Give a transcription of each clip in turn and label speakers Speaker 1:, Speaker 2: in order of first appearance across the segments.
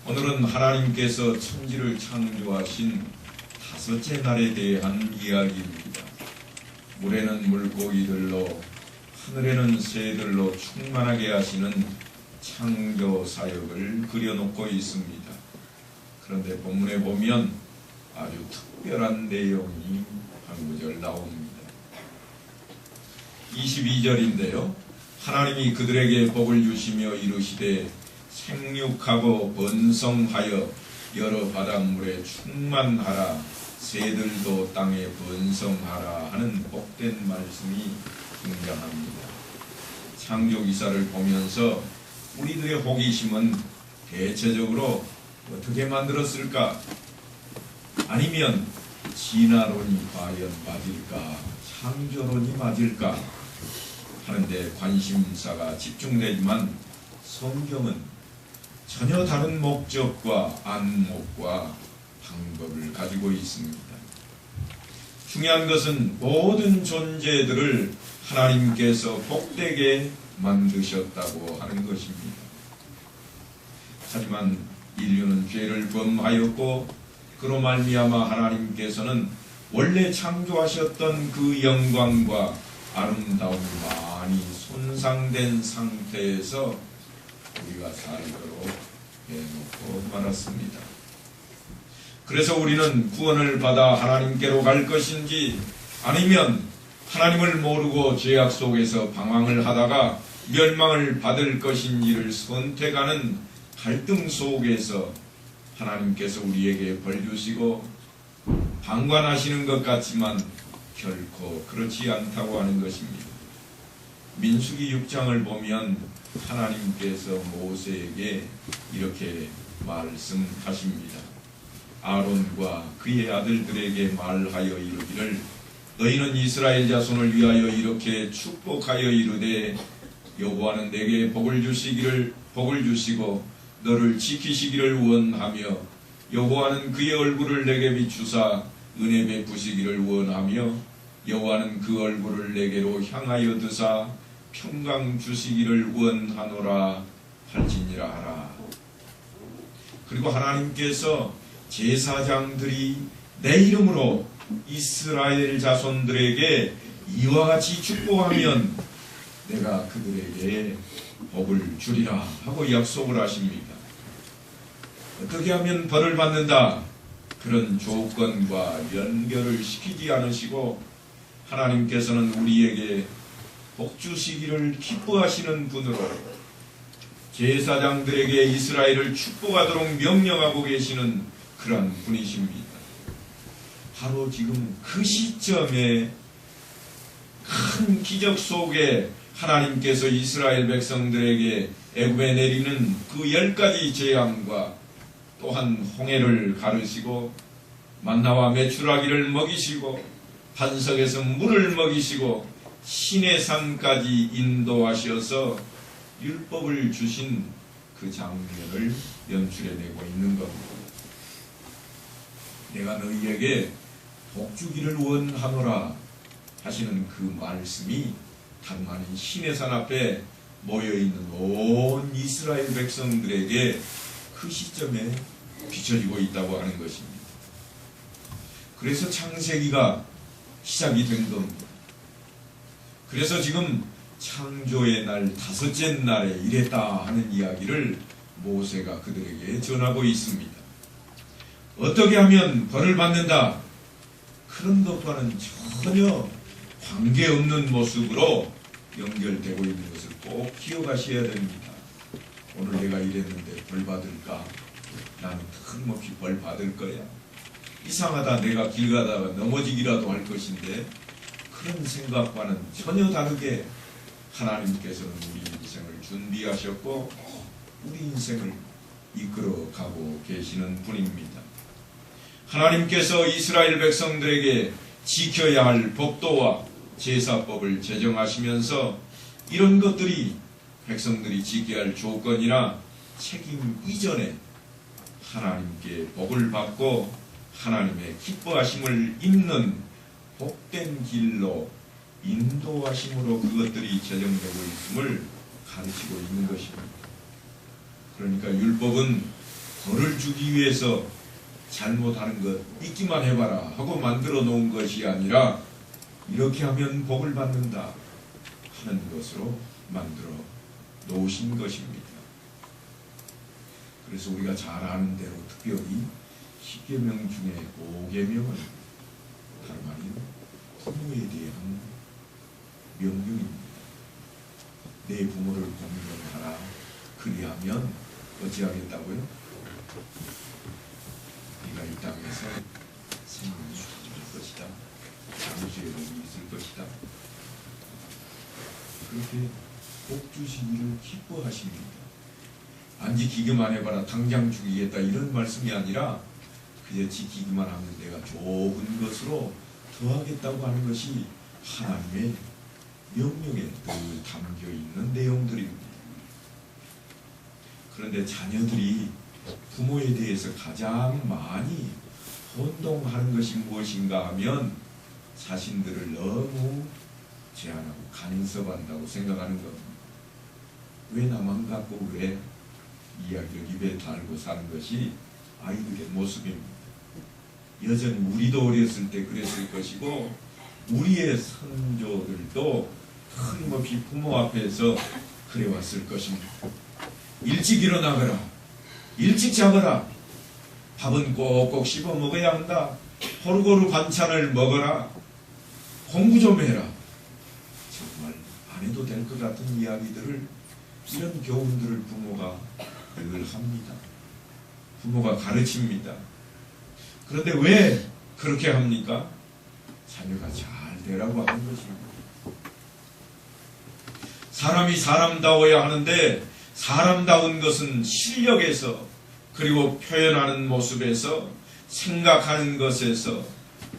Speaker 1: 오늘은 하나님께서 천지를 창조하신 다섯째 날에 대한 이야기입니다. 물에는 물고기들로, 하늘에는 새들로 충만하게 하시는 창조 사역을 그려놓고 있습니다. 그런데 본문에 보면 아주 특별한 내용이 한 구절 나옵니다. 22절인데요. 하나님이 그들에게 복을 주시며 이르시되 생육하고 번성하여 여러 바닷물에 충만하라, 새들도 땅에 번성하라 하는 복된 말씀이 등장합니다. 창조기사를 보면서 우리들의 호기심은 대체적으로 어떻게 만들었을까? 아니면 진화론이 과연 맞을까? 창조론이 맞을까? 하는데 관심사가 집중되지만 성경은 전혀 다른 목적과 안목과 방법을 가지고 있습니다. 중요한 것은 모든 존재들을 하나님께서 복되게 만드셨다고 하는 것입니다. 하지만 인류는 죄를 범하였고 그로 말미암아 하나님께서는 원래 창조하셨던 그 영광과 아름다움이 많이 손상된 상태에서 우리가 살도록 해놓고 말았습니다. 그래서 우리는 구원을 받아 하나님께로 갈 것인지 아니면 하나님을 모르고 죄악 속에서 방황을 하다가 멸망을 받을 것인지를 선택하는 갈등 속에서 하나님께서 우리에게 벌 주시고 방관하시는 것 같지만 결코 그렇지 않다고 하는 것입니다. 민수기 6장을 보면 하나님께서 모세에게 이렇게 말씀하십니다. 아론과 그의 아들들에게 말하여 이르기를 너희는 이스라엘 자손을 위하여 이렇게 축복하여 이르되 여호와는 내게 복을 주시고 너를 지키시기를 원하며 여호와는 그의 얼굴을 내게 비추사 은혜 베푸시기를 원하며 여호와는 그 얼굴을 내게로 향하여 드사 평강 주시기를 원하노라 할지니라 하라. 그리고 하나님께서 제사장들이 내 이름으로 이스라엘 자손들에게 이와 같이 축복하면 내가 그들에게 복을 주리라 하고 약속을 하십니다. 어떻게 하면 벌을 받는다? 그런 조건과 연결을 시키지 않으시고 하나님께서는 우리에게 복 주시기를 기뻐하시는 분으로 제사장들에게 이스라엘을 축복하도록 명령하고 계시는 그런 분이십니다. 바로 지금 그 시점에 큰 기적 속에 하나님께서 이스라엘 백성들에게 애굽에 내리는 그 10가지 재앙과 또한 홍해를 가르시고 만나와 메추라기를 먹이시고 반석에서 물을 먹이시고 시내산까지 인도하셔서 율법을 주신 그 장면을 연출해내고 있는 겁니다. 내가 너희에게 복 주기를 원하노라 하시는 그 말씀이 단만인 시내산 앞에 모여있는 온 이스라엘 백성들에게 그 시점에 비춰지고 있다고 하는 것입니다. 그래서 창세기가 시작이 된 겁니다. 그래서 지금 창조의 날 다섯째 날에 이랬다 하는 이야기를 모세가 그들에게 전하고 있습니다. 어떻게 하면 벌을 받는다? 그런 것과는 전혀 관계없는 모습으로 연결되고 있는 것을 꼭 기억하셔야 됩니다. 오늘 내가 이랬는데 벌 받을까? 나는 틀림없이 벌 받을 거야. 이상하다, 내가 길 가다가 넘어지기라도 할 것인데, 그런 생각과는 전혀 다르게 하나님께서는 우리 인생을 준비하셨고 우리 인생을 이끌어가고 계시는 분입니다. 하나님께서 이스라엘 백성들에게 지켜야 할 법도와 제사법을 제정하시면서 이런 것들이 백성들이 지켜야 할 조건이나 책임 이전에 하나님께 복을 받고 하나님의 기뻐하심을 입는 복된 길로 인도하심으로 그것들이 제정되고 있음을 가르치고 있는 것입니다. 그러니까 율법은 벌을 주기 위해서 잘못하는 것 잊기만 해봐라 하고 만들어 놓은 것이 아니라 이렇게 하면 복을 받는다 하는 것으로 만들어 놓으신 것입니다. 그래서 우리가 잘 아는 대로 특별히 10계명 중에 5계명은 다름 아닌 부모에 대한 명령입니다. 내 부모를 공경하라. 그리하면 어찌하겠다고요? 네가 이 땅에서 생명이 있을 것이다. 장수의 복이 있을 것이다. 그렇게 복 주시기를 기뻐하십니다. 안 지키기만 해봐라 당장 죽이겠다 이런 말씀이 아니라 그저 지키기만 하면 내가 좋은 것으로 더하겠다고 하는 것이 하나님의 명령에 늘 담겨 있는 내용들입니다. 그런데 자녀들이 부모에 대해서 가장 많이 혼동하는 것이 무엇인가 하면 자신들을 너무 제한하고 간섭한다고 생각하는 겁니다. 왜 나만 갖고 왜 이야기를 입에 달고 사는 것이 아이들의 모습입니다. 여전히 우리도 어렸을 때 그랬을 것이고 우리의 선조들도 틀림없이 부모 앞에서 그래왔을 것입니다. 일찍 일어나거라. 일찍 자거라. 밥은 꼭꼭 씹어 먹어야 한다. 고루고루 반찬을 먹어라. 공부 좀 해라. 정말 안 해도 될 것 같은 이야기들을 이런 교훈들을 부모가 늘 합니다. 부모가 가르칩니다. 그런데 왜 그렇게 합니까? 자녀가 잘 되라고 하는 것입니다. 사람이 사람다워야 하는데 사람다운 것은 실력에서 그리고 표현하는 모습에서 생각하는 것에서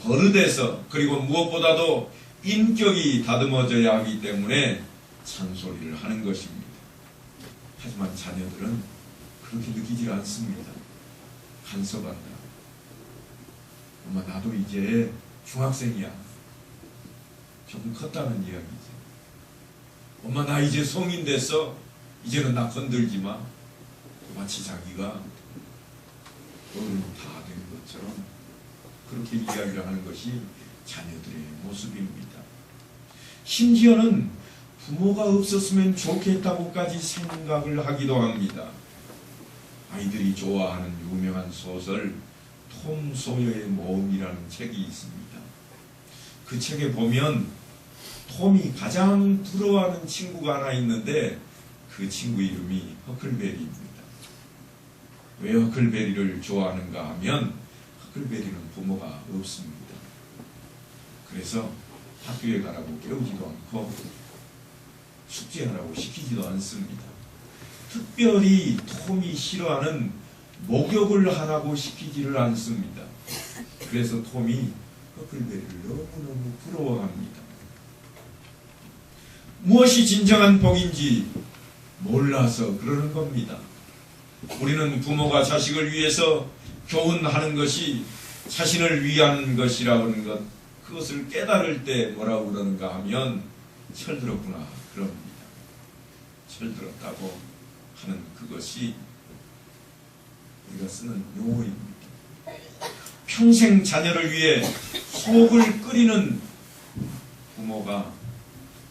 Speaker 1: 버릇에서 그리고 무엇보다도 인격이 다듬어져야 하기 때문에 잔소리를 하는 것입니다. 하지만 자녀들은 그렇게 느끼지 않습니다. 간섭한다. 엄마 나도 이제 중학생이야. 조금 컸다는 이야기죠. 엄마 나 이제 성인 됐어. 이제는 나 건들지 마. 마치 자기가 어른 다 된 것처럼 그렇게 이야기를 하는 것이 자녀들의 모습입니다. 심지어는 부모가 없었으면 좋겠다고까지 생각을 하기도 합니다. 아이들이 좋아하는 유명한 소설 톰 소여의 모험이라는 책이 있습니다. 그 책에 보면 톰이 가장 부러워하는 친구가 하나 있는데 그 친구 이름이 허클베리입니다. 왜 허클베리를 좋아하는가 하면 허클베리는 부모가 없습니다. 그래서 학교에 가라고 깨우지도 않고 숙제하라고 시키지도 않습니다. 특별히 톰이 싫어하는 목욕을 하라고 시키지를 않습니다. 그래서 톰이 허클베리를 너무너무 부러워합니다. 무엇이 진정한 복인지 몰라서 그러는 겁니다. 우리는 부모가 자식을 위해서 교훈하는 것이 자신을 위한 것이라는 것, 그것을 깨달을 때 뭐라고 그러는가 하면 철들었구나 그럽니다. 철들었다고 하는 그것이 우리가 쓰는 용어입니다. 평생 자녀를 위해 속을 끓이는 부모가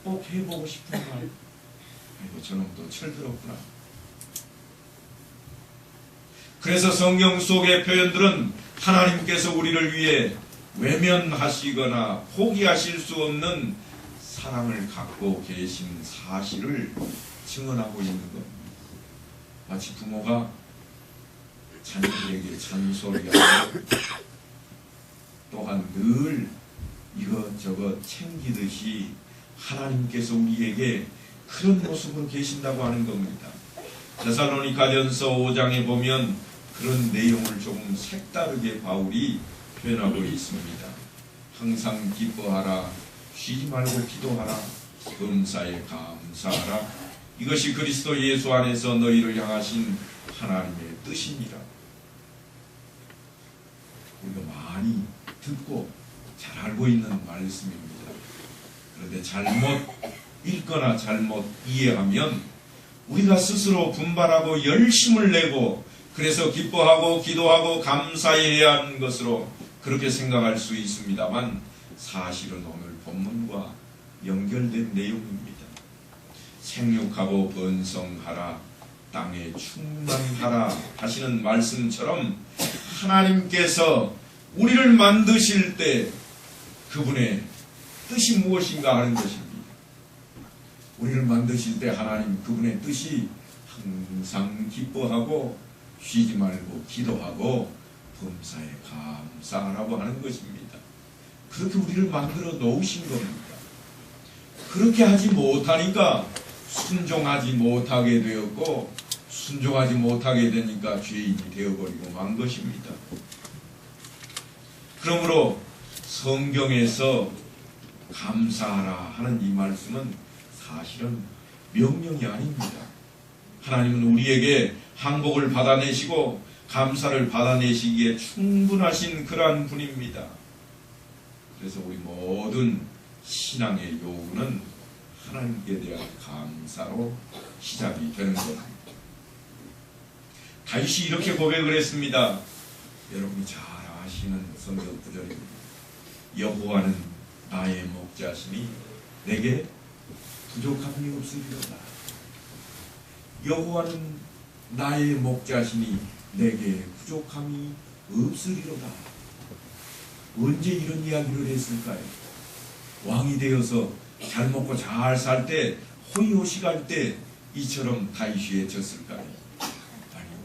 Speaker 1: 꼭 해보고 싶은 말, 아이고 저놈도 철들었구나. 그래서 성경 속의 표현들은 하나님께서 우리를 위해 외면하시거나 포기하실 수 없는 사랑을 갖고 계신 사실을 증언하고 있는 겁니다. 마치 부모가 자녀들에게 잔소리하고 또한 늘 이것저것 챙기듯이 하나님께서 우리에게 그런 모습으로 계신다고 하는 겁니다. 데살로니가전서 5장에 보면 그런 내용을 조금 색다르게 바울이 표현하고 있습니다. 항상 기뻐하라. 쉬지 말고 기도하라. 범사에 감사하라. 이것이 그리스도 예수 안에서 너희를 향하신 하나님의 뜻이니라. 우리가 많이 듣고 잘 알고 있는 말씀입니다. 그런데 잘못 읽거나 잘못 이해하면 우리가 스스로 분발하고 열심을 내고 그래서 기뻐하고 기도하고 감사해야 하는 것으로 그렇게 생각할 수 있습니다만 사실은 오늘 본문과 연결된 내용입니다. 생육하고 번성하라, 땅에 충만하라 하시는 말씀처럼 하나님께서 우리를 만드실 때 그분의 뜻이 무엇인가 하는 것입니다. 우리를 만드실 때 하나님 그분의 뜻이 항상 기뻐하고 쉬지 말고 기도하고 범사에 감사하라고 하는 것입니다. 그렇게 우리를 만들어 놓으신 겁니다. 그렇게 하지 못하니까 순종하지 못하게 되었고 순종하지 못하게 되니까 죄인이 되어버리고 만 것입니다. 그러므로 성경에서 감사하라 하는 이 말씀은 사실은 명령이 아닙니다. 하나님은 우리에게 항복을 받아내시고 감사를 받아내시기에 충분하신 그러한 분입니다. 그래서 우리 모든 신앙의 요구는 하나님께 대한 감사로 시작이 되는 겁니다. 다윗이 이렇게 고백을 했습니다. 여러분이 잘 아시는 성경 구절입니다. 여호와는 나의 목자시니 내게 부족함이 없으리로다. 여호와는 나의 목자시니 내게 부족함이 없으리로다. 언제 이런 이야기를 했을까요? 왕이 되어서 잘 먹고 잘 살 때 호의호식할 때 이처럼 다윗이 외쳤을까요? 아니요.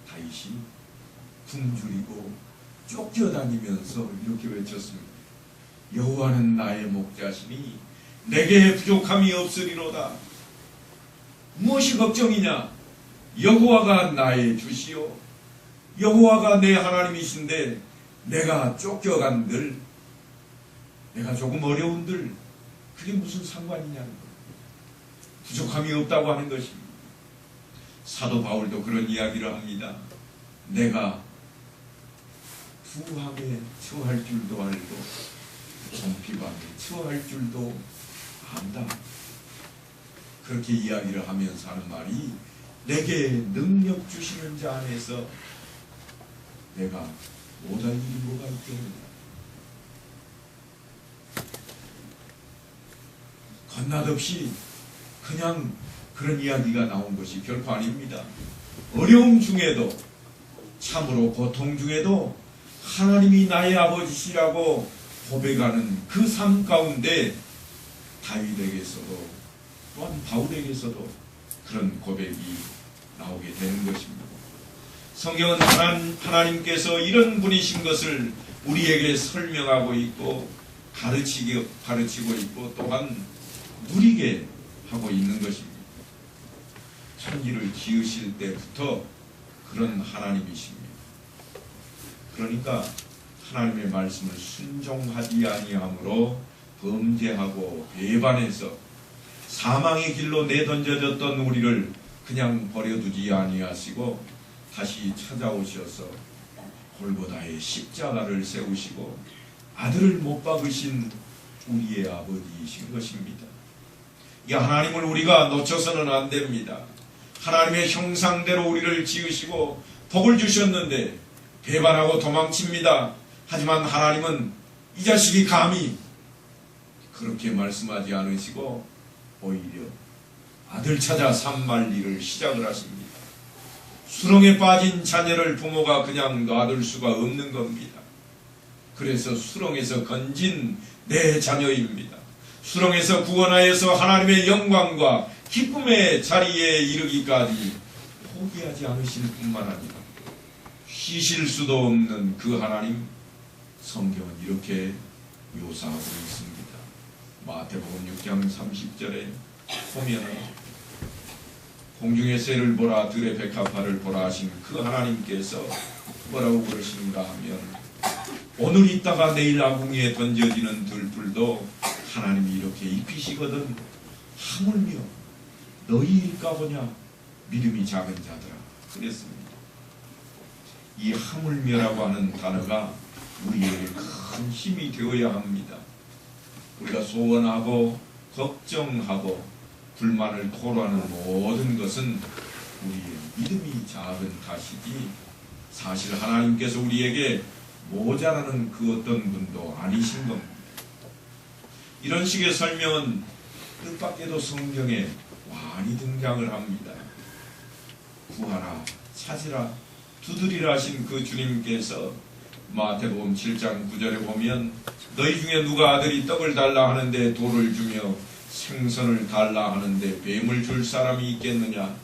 Speaker 1: 다윗이 굶주리고 쫓겨다니면서 이렇게 외쳤습니다. 여호와는 나의 목자시니 내게 부족함이 없으리로다. 무엇이 걱정이냐? 여호와가 나의 주시오. 여호와가 내 하나님이신데 내가 쫓겨간들, 내가 조금 어려운들 그게 무슨 상관이냐는 거예요. 부족함이 없다고 하는 것입니다. 사도 바울도 그런 이야기를 합니다. 내가 부함에 처할 줄도 알고 종피밤에 처할 줄도 안다. 그렇게 이야기를 하면서 하는 말이 내게 능력 주시는 자 안에서 내가 못할 일이 뭐가 있겠느냐. 건nat없이 그냥 그런 이야기가 나온 것이 결코 아닙니다. 어려움 중에도 참으로 고통 중에도 하나님이 나의 아버지시라고 고백하는 그 삶 가운데 다윗에게서도 또한 바울에게서도 그런 고백이 나오게 되는 것입니다. 성경은 하나님께서 이런 분이신 것을 우리에게 설명하고 있고 가르치고 있고 또한 누리게 하고 있는 것입니다. 천지를 지으실 때부터 그런 하나님이십니다. 그러니까 하나님의 말씀을 순종하지 아니함으로 범죄하고 배반해서 사망의 길로 내던져졌던 우리를 그냥 버려두지 아니하시고 다시 찾아오셔서 골고다의 십자가를 세우시고 아들을 못 박으신 우리의 아버지이신 것입니다. 이 하나님을 우리가 놓쳐서는 안 됩니다. 하나님의 형상대로 우리를 지으시고 복을 주셨는데 배반하고 도망칩니다. 하지만 하나님은 이 자식이 감히 그렇게 말씀하지 않으시고 오히려 아들 찾아 산말리를 시작을 하십니다. 수렁에 빠진 자녀를 부모가 그냥 놔둘 수가 없는 겁니다. 그래서 수렁에서 건진 내 자녀입니다. 수렁에서 구원하여서 하나님의 영광과 기쁨의 자리에 이르기까지 포기하지 않으실 뿐만 아니라 쉬실 수도 없는 그 하나님, 성경은 이렇게 묘사하고 있습니다. 마태복음 6장 30절에 보면 공중의 새를 보라 들의 백합화를 보라 하신 그 하나님께서 뭐라고 그러시는가 하면 오늘 있다가 내일 아궁이에 던져지는 들풀도 하나님이 이렇게 입히시거든 하물며 너희일까 보냐 믿음이 작은 자들아 그랬습니다. 이 하물며라고 하는 단어가 우리에게 큰 힘이 되어야 합니다. 우리가 소원하고 걱정하고 불만을 토로하는 모든 것은 우리의 믿음이 작은 탓이지 사실 하나님께서 우리에게 모자라는 그 어떤 분도 아니신 겁니다. 이런 식의 설명은 뜻밖에도 성경에 많이 등장을 합니다. 구하라, 찾으라, 두드리라 하신 그 주님께서 마태복음 7장 9절에 보면 너희 중에 누가 아들이 떡을 달라 하는데 돌을 주며 생선을 달라 하는데 뱀을 줄 사람이 있겠느냐?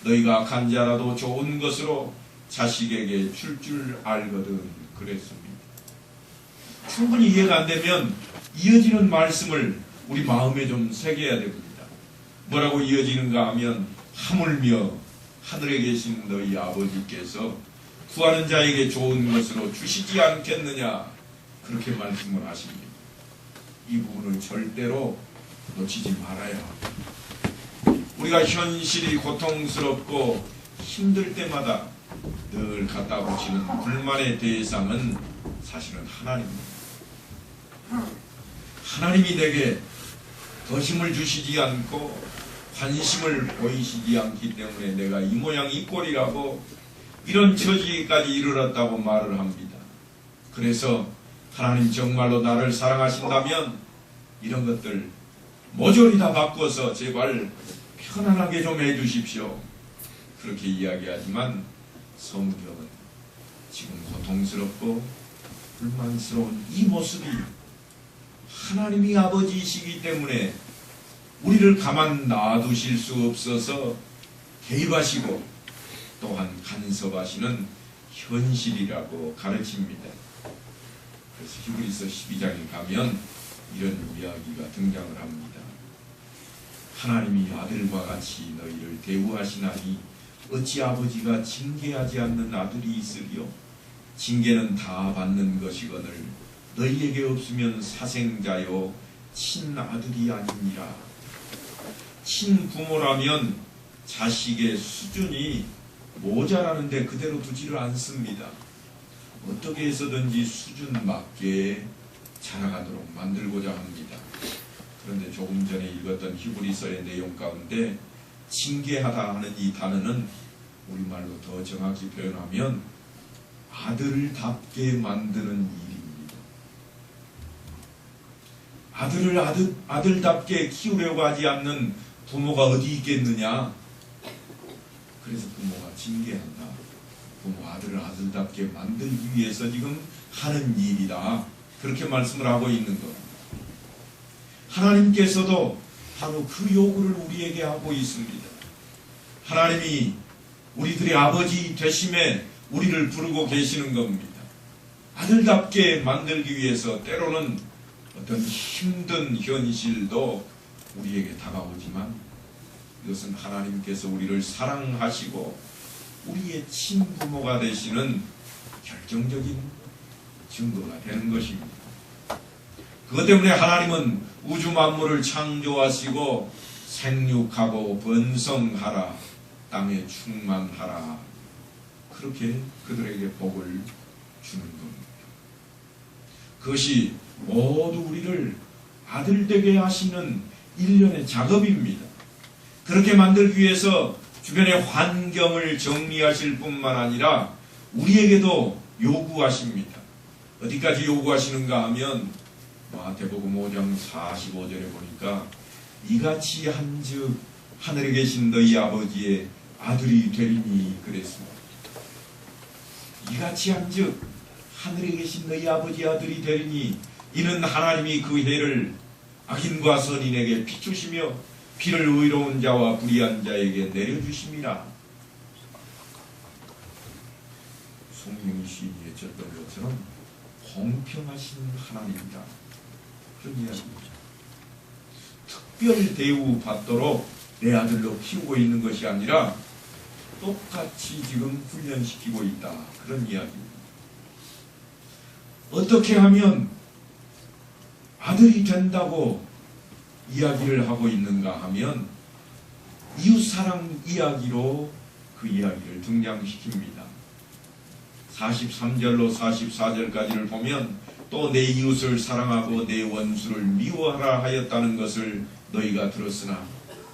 Speaker 1: 너희가 악한 자라도 좋은 것으로 자식에게 줄 알거든 그랬습니다. 충분히 이해가 안 되면 이어지는 말씀을 우리 마음에 좀 새겨야 됩니다. 뭐라고 이어지는가 하면 하물며 하늘에 계신 너희 아버지께서 구하는 자에게 좋은 것으로 주시지 않겠느냐 그렇게 말씀을 하십니다. 이 부분을 절대로 놓치지 말아야 합니다. 우리가 현실이 고통스럽고 힘들 때마다 늘 갖다 붙이는 불만의 대상은 사실은 하나님입니다. 하나님이 내게 더 힘을 주시지 않고 관심을 보이시지 않기 때문에 내가 이 모양 이 꼴이라고 이런 처지까지 이르렀다고 말을 합니다. 그래서 하나님 정말로 나를 사랑하신다면 이런 것들 모조리 다 바꿔서 제발 편안하게 좀 해주십시오. 그렇게 이야기하지만 성경은 지금 고통스럽고 불만스러운 이 모습이 하나님이 아버지이시기 때문에 우리를 가만 놔두실 수 없어서 개입하시고 또한 간섭하시는 현실이라고 가르칩니다. 그래서 히브리서 12장에 가면 이런 이야기가 등장을 합니다. 하나님이 아들과 같이 너희를 대우하시나니 어찌 아버지가 징계하지 않는 아들이 있으리요? 징계는 다 받는 것이거늘 너희에게 없으면 사생자요 친아들이 아니니라. 친부모라면 자식의 수준이 모자라는데 그대로 두지를 않습니다. 어떻게 해서든지 수준 맞게 자라가도록 만들고자 합니다. 그런데 조금 전에 읽었던 히브리서의 내용 가운데 징계하다 하는 이 단어는 우리말로 더 정확히 표현하면 아들답게 만드는 일입니다. 아들을 아들답게 키우려고 하지 않는 부모가 어디 있겠느냐? 그래서 부모가 징계한다. 부모 아들을 아들답게 만들기 위해서 지금 하는 일이다. 그렇게 말씀을 하고 있는 겁니다. 하나님께서도 바로 그 요구를 우리에게 하고 있습니다. 하나님이 우리들의 아버지 되심에 우리를 부르고 계시는 겁니다. 아들답게 만들기 위해서 때로는 어떤 힘든 현실도 우리에게 다가오지만 이것은 하나님께서 우리를 사랑하시고 우리의 친부모가 되시는 결정적인 증거가 되는 것입니다. 그것 때문에 하나님은 우주 만물을 창조하시고 생육하고 번성하라, 땅에 충만하라, 그렇게 그들에게 복을 주는 겁니다. 그것이 모두 우리를 아들되게 하시는 일련의 작업입니다. 그렇게 만들기 위해서 주변의 환경을 정리하실 뿐만 아니라 우리에게도 요구하십니다. 어디까지 요구하시는가 하면 마태복음 5장 45절에 보니까 이같이 한즉 하늘에 계신 너희 아버지의 아들이 되리니 그랬습니다. 이같이 한즉 하늘에 계신 너희 아버지의 아들이 되리니 이는 하나님이 그 해를 악인과 선인에게 비추시며 비를 의로운 자와 불의한 자에게 내려주심이라. 송영희 시인이 외쳤던 것처럼 공평하신 하나님이다. 그런 이야기입니다. 특별 대우 받도록 내 아들로 키우고 있는 것이 아니라 똑같이 지금 훈련시키고 있다. 그런 이야기입니다. 어떻게 하면 아들이 된다고 이야기를 하고 있는가 하면 이웃사랑 이야기로 그 이야기를 등장시킵니다. 43절로 44절까지를 보면 또 내 이웃을 사랑하고 내 원수를 미워하라 하였다는 것을 너희가 들었으나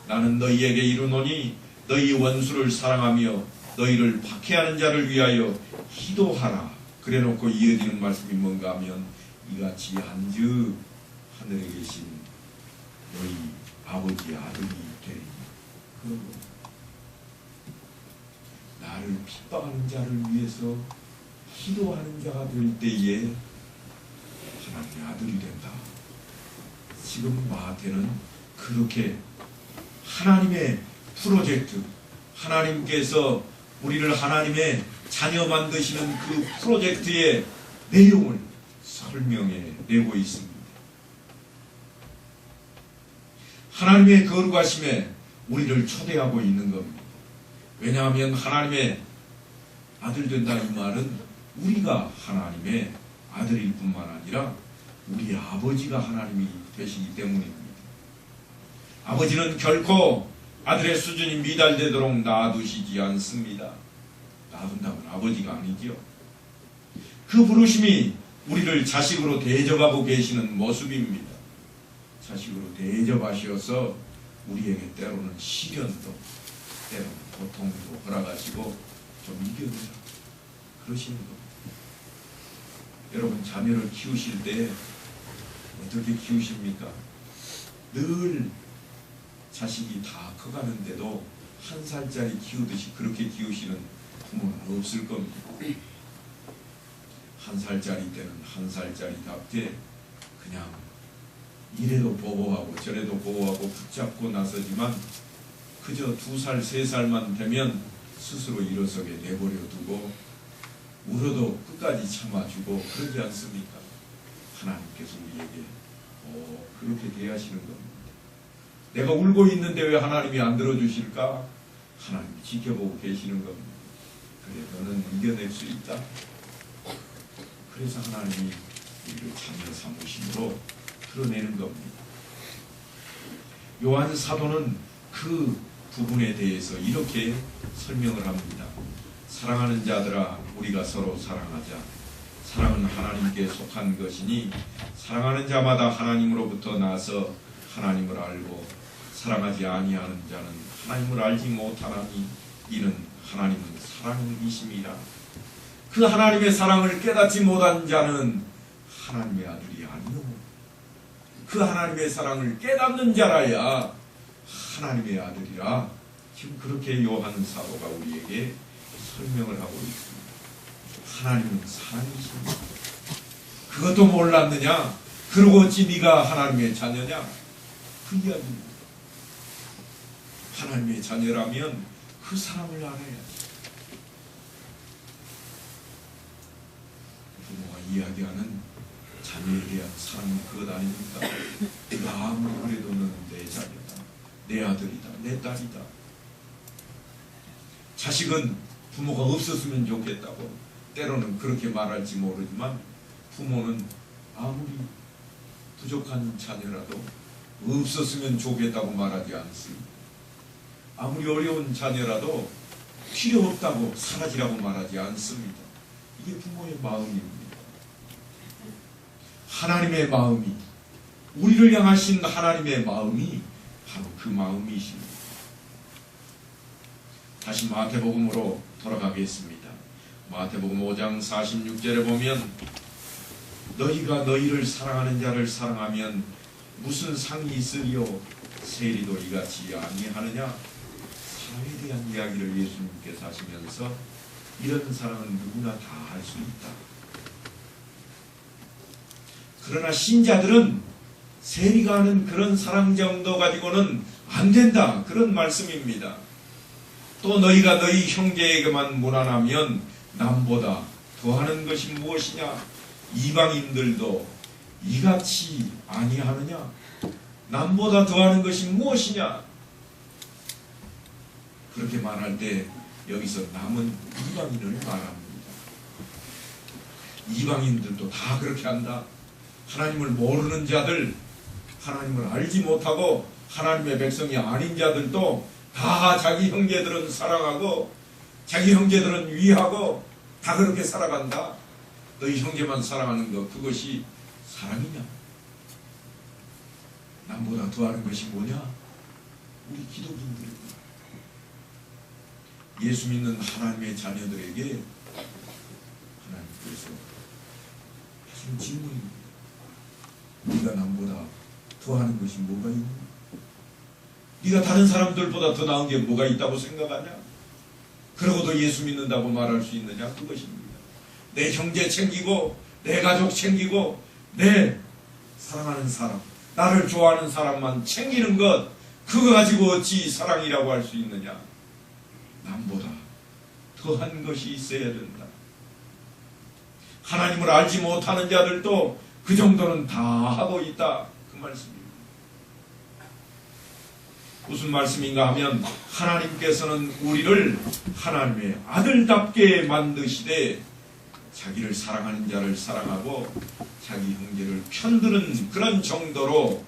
Speaker 1: 나는 너희에게 이르노니 너희 원수를 사랑하며 너희를 박해하는 자를 위하여 기도하라. 그래놓고 이어지는 말씀이 뭔가 하면 이같이 한즉 하늘에 계신 너희 아버지의 아들이 되리니. 그런 겁니다. 나를 핍박하는 자를 위해서 기도하는 자가 될 때에 하나님의 아들이 된다. 지금 마태는 그렇게 하나님의 프로젝트, 하나님께서 우리를 하나님의 자녀 만드시는 그 프로젝트의 내용을 설명해 내고 있습니다. 하나님의 거룩하심에 우리를 초대하고 있는 겁니다. 왜냐하면 하나님의 아들 된다 이 말은 우리가 하나님의 아들일 뿐만 아니라 우리 아버지가 하나님이 되시기 때문입니다. 아버지는 결코 아들의 수준이 미달되도록 놔두시지 않습니다. 놔둔다면 아버지가 아니지요. 그 부르심이 우리를 자식으로 대접하고 계시는 모습입니다. 자식으로 대접하셔서 우리에게 때로는 시련도 때로는 고통도 허락하시고 좀 이겨내라 그러시는 겁니다. 여러분 자녀를 키우실 때 어떻게 키우십니까? 늘 자식이 다 커가는데도 한 살짜리 키우듯이 그렇게 키우시는 부모는 없을 겁니다. 한 살짜리 때는 한 살짜리답게 그냥 이래도 보호하고 저래도 보호하고 붙잡고 나서지만 그저 2살, 3살만 되면 스스로 일어서게 내버려 두고 울어도 끝까지 참아주고 그러지 않습니까? 하나님께서 우리에게 그렇게 대하시는 겁니다. 내가 울고 있는데 왜 하나님이 안 들어주실까? 하나님이 지켜보고 계시는 겁니다. 그래 너는 이겨낼 수 있다. 그래서 하나님이 우리를 자녀 삼으심으로 드러내는 겁니다. 요한 사도는 그 부분에 대해서 이렇게 설명을 합니다. 사랑하는 자들아 우리가 서로 사랑하자. 사랑은 하나님께 속한 것이니 사랑하는 자마다 하나님으로부터 나서 하나님을 알고 사랑하지 아니하는 자는 하나님을 알지 못하나니 이는 하나님은 사랑이심이라. 그 하나님의 사랑을 깨닫지 못한 자는 하나님의 아들이 아니오. 그 하나님의 사랑을 깨닫는 자라야 하나님의 아들이라. 지금 그렇게 요한 사도가 우리에게 설명을 하고 있습니다. 하나님은 사랑이십니다. 그것도 몰랐느냐? 그러고 어찌 네가 하나님의 자녀냐? 그 이야기입니다. 하나님의 자녀라면 그 사랑을 알아야지. 부모가 이야기하는 자녀에 대한 사랑은 그것 아닙니까? 네가 아무리 그래도 너는 내 자녀다, 내 아들이다, 내 딸이다. 자식은 부모가 없었으면 좋겠다고 때로는 그렇게 말할지 모르지만 부모는 아무리 부족한 자녀라도 없었으면 좋겠다고 말하지 않습니다. 아무리 어려운 자녀라도 필요 없다고 사라지라고 말하지 않습니다. 이게 부모의 마음입니다. 하나님의 마음이, 우리를 향하신 하나님의 마음이 바로 그 마음이십니다. 다시 마태복음으로 돌아가겠습니다. 마태복음 5장 46절에 보면 너희가 너희를 사랑하는 자를 사랑하면 무슨 상이 있으리요? 세리도 이같이 아니하느냐? 사랑에 대한 이야기를 예수님께서 하시면서 이런 사랑은 누구나 다 할 수 있다. 그러나 신자들은 세리가 하는 그런 사랑 정도 가지고는 안 된다. 그런 말씀입니다. 또 너희가 너희 형제에게만 무난하면 남보다 더하는 것이 무엇이냐? 이방인들도 이같이 아니하느냐? 남보다 더하는 것이 무엇이냐? 그렇게 말할 때 여기서 남은 이방인을 말합니다. 이방인들도 다 그렇게 한다. 하나님을 모르는 자들, 하나님을 알지 못하고 하나님의 백성이 아닌 자들도 다 자기 형제들은 사랑하고 자기 형제들은 위하고 다 그렇게 살아간다. 너희 형제만 사랑하는 것, 그것이 사랑이냐? 남보다 더하는 것이 뭐냐? 우리 기독인들입니다. 예수 믿는 하나님의 자녀들에게 하나님께서 하신 질문입니다. 네가 남보다 더하는 것이 뭐가 있니? 네가 다른 사람들보다 더 나은 게 뭐가 있다고 생각하냐? 그러고도 예수 믿는다고 말할 수 있느냐? 그것입니다. 내 형제 챙기고 내 가족 챙기고 내 사랑하는 사람, 나를 좋아하는 사람만 챙기는 것, 그거 가지고 어찌 사랑이라고 할 수 있느냐? 남보다 더한 것이 있어야 된다. 하나님을 알지 못하는 자들도 그 정도는 다 하고 있다. 그 말씀입니다. 무슨 말씀인가 하면 하나님께서는 우리를 하나님의 아들답게 만드시되 자기를 사랑하는 자를 사랑하고 자기 형제를 편드는 그런 정도로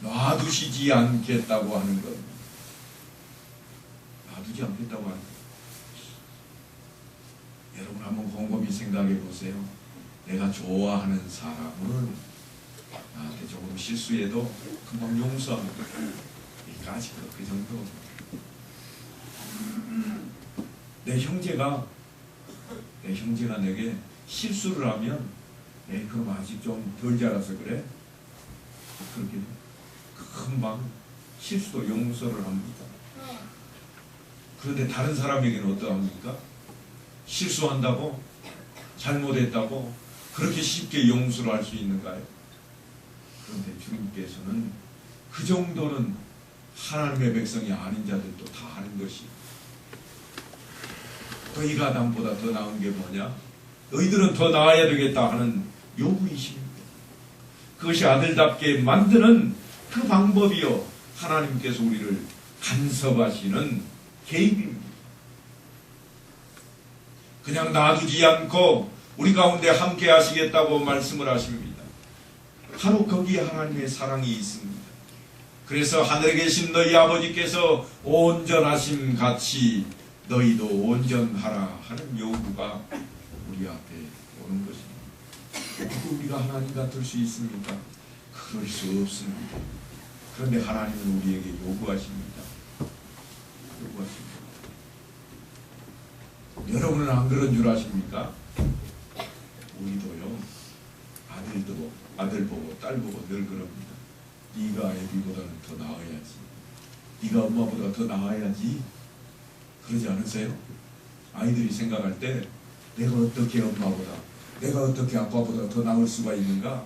Speaker 1: 놔두시지 않겠다고 하는 겁니다. 놔두지 않겠다고 하는 겁니다. 여러분 한번 곰곰이 생각해 보세요. 내가 좋아하는 사람은 나한테 조금 실수해도 금방 용서합니다. 이까지 그 정도. 내 형제가 내게 실수를 하면 그럼 아직 좀 덜 자라서 그래? 그렇게 금방 실수도 용서를 합니다. 그런데 다른 사람에게는 어떠합니까? 실수한다고? 잘못했다고? 그렇게 쉽게 용서를 할 수 있는가요? 그런데 주님께서는 그 정도는 하나님의 백성이 아닌 자들도 다 하는 것이, 너희가 남보다 더 나은 게 뭐냐? 너희들은 더 나아야 되겠다 하는 요구이십니다. 그것이 아들답게 만드는 그 방법이요, 하나님께서 우리를 간섭하시는 개입입니다. 그냥 놔두지 않고 우리 가운데 함께 하시겠다고 말씀을 하십니다. 바로 거기에 하나님의 사랑이 있습니다. 그래서 하늘에 계신 너희 아버지께서 온전하심 같이 너희도 온전하라 하는 요구가 우리 앞에 오는 것입니다. 어떻게 우리가 하나님 같을 수 있습니까? 그럴 수 없습니다. 그런데 하나님은 우리에게 요구하십니다. 여러분은 안 그런 줄 아십니까? 우리도요, 아들 보고 딸 보고 늘 그럽니다. 네가 애비보다는 더 나아야지. 네가 엄마보다 더 나아야지. 그러지 않으세요? 아이들이 생각할 때 내가 어떻게 엄마보다, 내가 어떻게 아빠보다 더 나을 수가 있는가?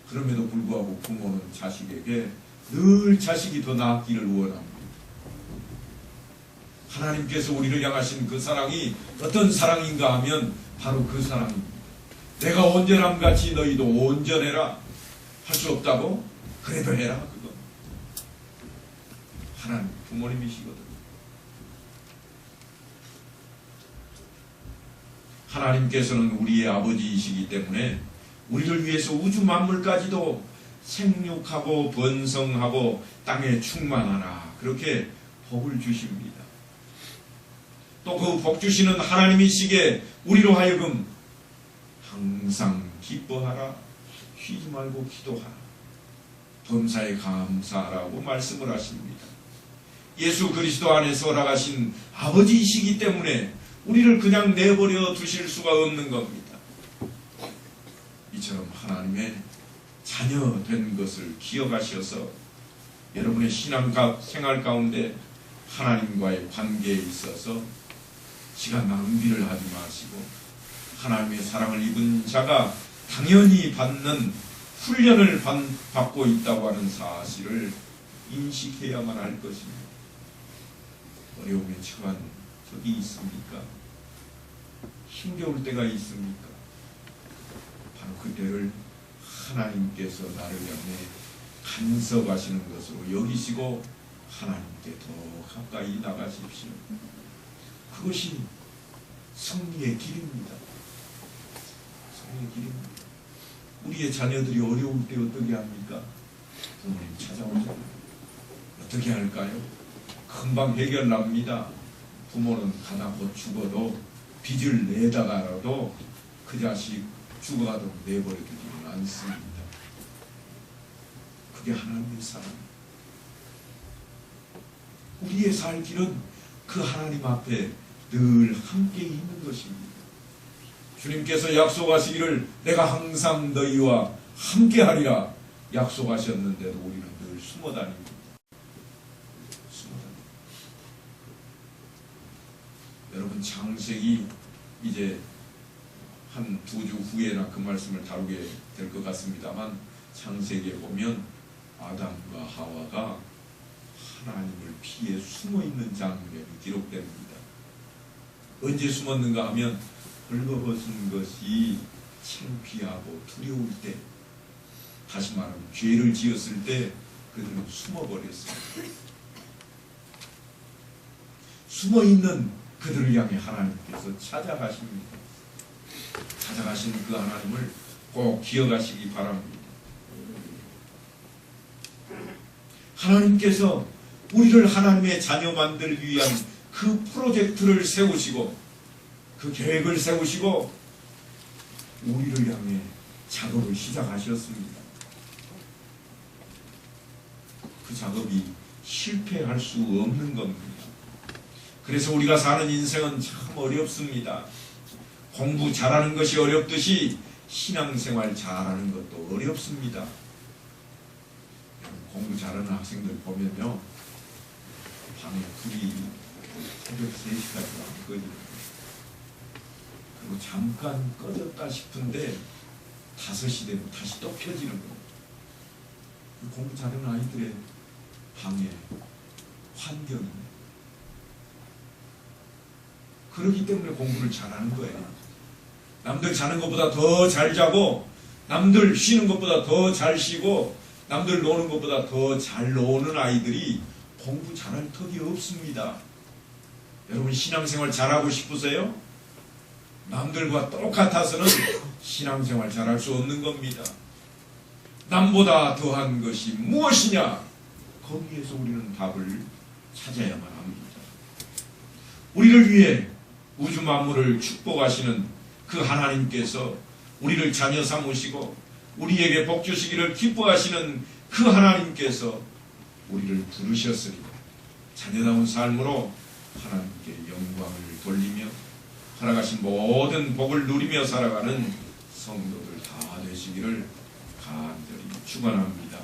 Speaker 1: 그럼에도 불구하고 부모는 자식에게 늘 자식이 더 나았기를 원합니다. 하나님께서 우리를 향하신 그 사랑이 어떤 사랑인가 하면 바로 그 사랑입니다. 내가 온전함같이 너희도 온전해라. 할 수 없다고? 그래도 해라. 그거 하나님 부모님이시거든요. 하나님께서는 우리의 아버지이시기 때문에 우리를 위해서 우주 만물까지도 생육하고 번성하고 땅에 충만하라, 그렇게 복을 주십니다. 또 그 복 주시는 하나님이시기에 우리로 하여금 항상 기뻐하라, 쉬지 말고 기도하라, 범사에 감사하라고 말씀을 하십니다. 예수 그리스도 안에서 허락하신 아버지이시기 때문에 우리를 그냥 내버려 두실 수가 없는 겁니다. 이처럼 하나님의 자녀 된 것을 기억하셔서 여러분의 신앙 생활 가운데 하나님과의 관계에 있어서 시간 낭비를 하지 마시고 하나님의 사랑을 입은 자가 당연히 받는 훈련을 받고 있다고 하는 사실을 인식해야만 할 것입니다. 어려움에 처한 적이 있습니까? 힘겨울 때가 있습니까? 바로 그때를 하나님께서 나를 향해 간섭하시는 것으로 여기시고 하나님께 더 가까이 나가십시오. 그것이 승리의 길입니다. 승리의 길입니다. 우리의 자녀들이 어려울 때 어떻게 합니까? 부모님 찾아오죠. 어떻게 할까요? 금방 해결납니다. 부모는 가다 곧 죽어도 빚을 내다가라도 그 자식 죽어가도록 내버려두지는 않습니다. 그게 하나님의 사랑입니다. 우리의 살 길은 그 하나님 앞에 늘 함께 있는 것입니다. 주님께서 약속하시기를 내가 항상 너희와 함께 하리라 약속하셨는데도 우리는 늘 숨어 다닙니다. 여러분, 창세기 이제 한 2주 후에나 그 말씀을 다루게 될 것 같습니다만, 창세기에 보면 아담과 하와가 하나님을 피해 숨어있는 장면이 기록됩니다. 언제 숨었는가 하면 벌거벗은 것이 창피하고 두려울 때, 다시 말하면 죄를 지었을 때 그들은 숨어버렸습니다. 숨어있는 그들을 향해 하나님께서 찾아가십니다. 찾아가신 그 하나님을 꼭 기억하시기 바랍니다. 하나님께서 우리를 하나님의 자녀 만들기 위한 그 프로젝트를 세우시고 그 계획을 세우시고 우리를 향해 작업을 시작하셨습니다. 그 작업이 실패할 수 없는 겁니다. 그래서 우리가 사는 인생은 참 어렵습니다. 공부 잘하는 것이 어렵듯이 신앙생활 잘하는 것도 어렵습니다. 공부 잘하는 학생들 보면요, 밤에 불이 새벽 3시까지 안 꺼지고, 그리고 잠깐 꺼졌다 싶은데 5시 되면 다시 또 켜지는 거예요. 공부 잘하는 아이들의 방해, 환경입니다. 그렇기 때문에 공부를 잘하는 거예요. 남들 자는 것보다 더 잘 자고, 남들 쉬는 것보다 더 잘 쉬고, 남들 노는 것보다 더 잘 노는 아이들이 공부 잘할 턱이 없습니다. 여러분, 신앙생활 잘하고 싶으세요? 남들과 똑같아서는 신앙생활 잘할 수 없는 겁니다. 남보다 더한 것이 무엇이냐? 거기에서 우리는 답을 찾아야만 합니다. 우리를 위해 우주 만물을 축복하시는 그 하나님께서 우리를 자녀 삼으시고 우리에게 복 주시기를 기뻐하시는 그 하나님께서 우리를 부르셨으리라. 자녀다운 삶으로 하나님께 영광을 돌리며 허락하신 모든 복을 누리며 살아가는 성도들 다 되시기를 간절히 축원합니다.